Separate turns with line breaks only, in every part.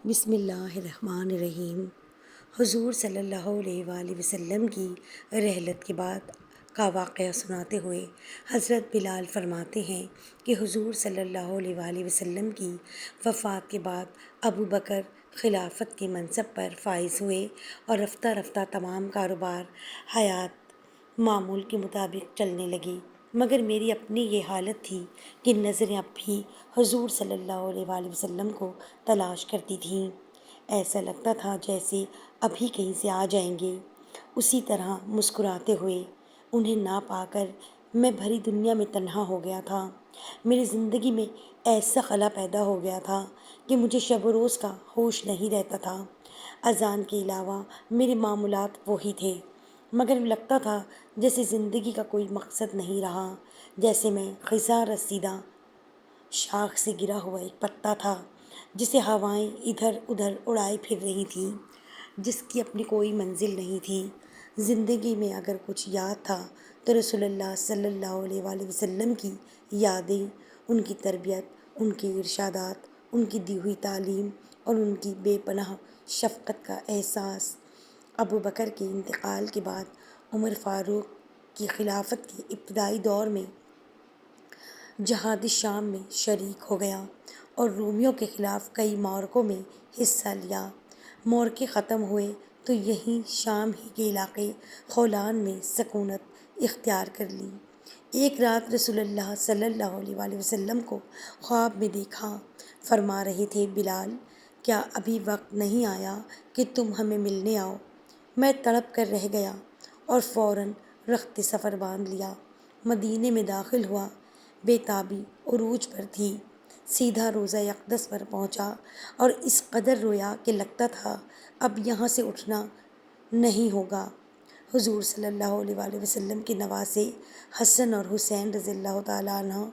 بسم اللہ الرحمن الرحیم۔ حضور صلی اللہ علیہ وآلہ وسلم کی رحلت کے بعد کا واقعہ سناتے ہوئے حضرت بلال فرماتے ہیں کہ حضور صلی اللہ علیہ وآلہ وسلم کی وفات کے بعد ابو بکر خلافت کے منصب پر فائز ہوئے اور رفتہ رفتہ تمام کاروبار حیات معمول کے مطابق چلنے لگی، مگر میری اپنی یہ حالت تھی کہ نظریں اب بھی حضور صلی اللہ علیہ وآلہ وسلم کو تلاش کرتی تھیں۔ ایسا لگتا تھا جیسے ابھی کہیں سے آ جائیں گے۔ اسی طرح مسکراتے ہوئے انہیں نہ پا کر میں بھری دنیا میں تنہا ہو گیا تھا۔ میری زندگی میں ایسا خلا پیدا ہو گیا تھا کہ مجھے شب و روز کا ہوش نہیں رہتا تھا۔ اذان کے علاوہ میرے معمولات وہی تھے، مگر لگتا تھا جیسے زندگی کا کوئی مقصد نہیں رہا، جیسے میں خزاں رسیدہ شاخ سے گرا ہوا ایک پتا تھا جسے ہوائیں ادھر ادھر اڑائے پھر رہی تھیں، جس کی اپنی کوئی منزل نہیں تھی۔ زندگی میں اگر کچھ یاد تھا تو رسول اللہ صلی اللہ علیہ وآلہ وسلم کی یادیں، ان کی تربیت، ان کے ارشادات، ان کی دی ہوئی تعلیم اور ان کی بے پناہ شفقت کا احساس۔ ابو بکر کے انتقال کے بعد عمر فاروق کی خلافت کے ابتدائی دور میں جہاد شام میں شریک ہو گیا اور رومیوں کے خلاف کئی معرکوں میں حصہ لیا۔ معرکے ختم ہوئے تو یہیں شام ہی کے علاقے خولان میں سکونت اختیار کر لی۔ ایک رات رسول اللہ صلی اللہ علیہ وآلہ وسلم کو خواب میں دیکھا، فرما رہے تھے، بلال، کیا ابھی وقت نہیں آیا کہ تم ہمیں ملنے آؤ؟ میں تڑپ کر رہ گیا اور فوراً رخت سفر باندھ لیا۔ مدینے میں داخل ہوا، بے تابی عروج پر تھی۔ سیدھا روضہ اقدس پر پہنچا اور اس قدر رویا کہ لگتا تھا اب یہاں سے اٹھنا نہیں ہوگا۔ حضور صلی اللہ علیہ وآلہ وسلم کے نواسے حسن اور حسین رضی اللہ تعالیٰ عنہ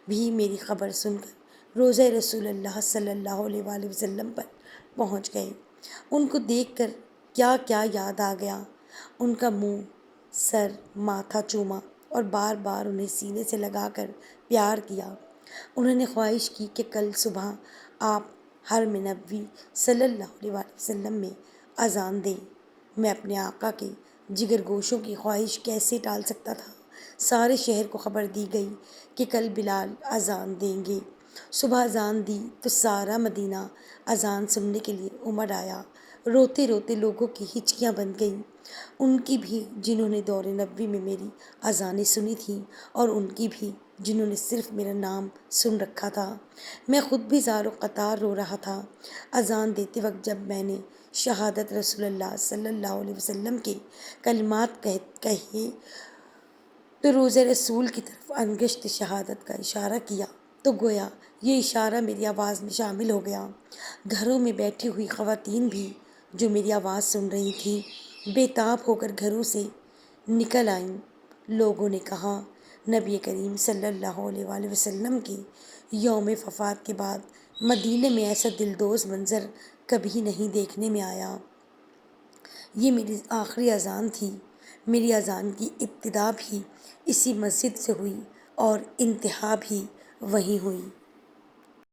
بھی میری خبر سن کر روضہ رسول اللہ صلی اللہ علیہ وآلہ وسلم پر پہنچ گئے۔ ان کو دیکھ کر کیا کیا یاد آ گیا۔ ان کا منہ، سر، ماتھا چوما اور بار بار انہیں سینے سے لگا کر پیار کیا۔ انہوں نے خواہش کی کہ کل صبح آپ حرم نبوی صلی اللہ علیہ وآلہ وسلم میں اذان دیں۔ میں اپنے آقا کے جگر گوشوں کی خواہش کیسے ٹال سکتا تھا؟ سارے شہر کو خبر دی گئی کہ کل بلال اذان دیں گے۔ صبح اذان دی تو سارا مدینہ اذان سننے کے لیے امڑ آیا۔ روتے روتے لوگوں کی ہچکیاں بن گئیں، ان کی بھی جنہوں نے دور نبوی میں میری اذانیں سنی تھیں اور ان کی بھی جنہوں نے صرف میرا نام سن رکھا تھا۔ میں خود بھی زار و قطار رو رہا تھا۔ اذان دیتے وقت جب میں نے شہادت رسول اللہ صلی اللہ علیہ وسلم کے کلمات کہے تو روضہ رسول کی طرف انگشت شہادت کا اشارہ کیا تو گویا یہ اشارہ میری آواز میں شامل ہو گیا۔ گھروں میں بیٹھی ہوئی خواتین بھی جو میری آواز سن رہی تھیں بے تاب ہو کر گھروں سے نکل آئیں۔ لوگوں نے کہا، نبی کریم صلی اللہ علیہ وآلہ وسلم کے یوم وفات کے بعد مدینے میں ایسا دلدوز منظر کبھی نہیں دیکھنے میں آیا۔ یہ میری آخری اذان تھی۔ میری اذان کی ابتدا بھی اسی مسجد سے ہوئی اور انتہا بھی وہیں ہوئی۔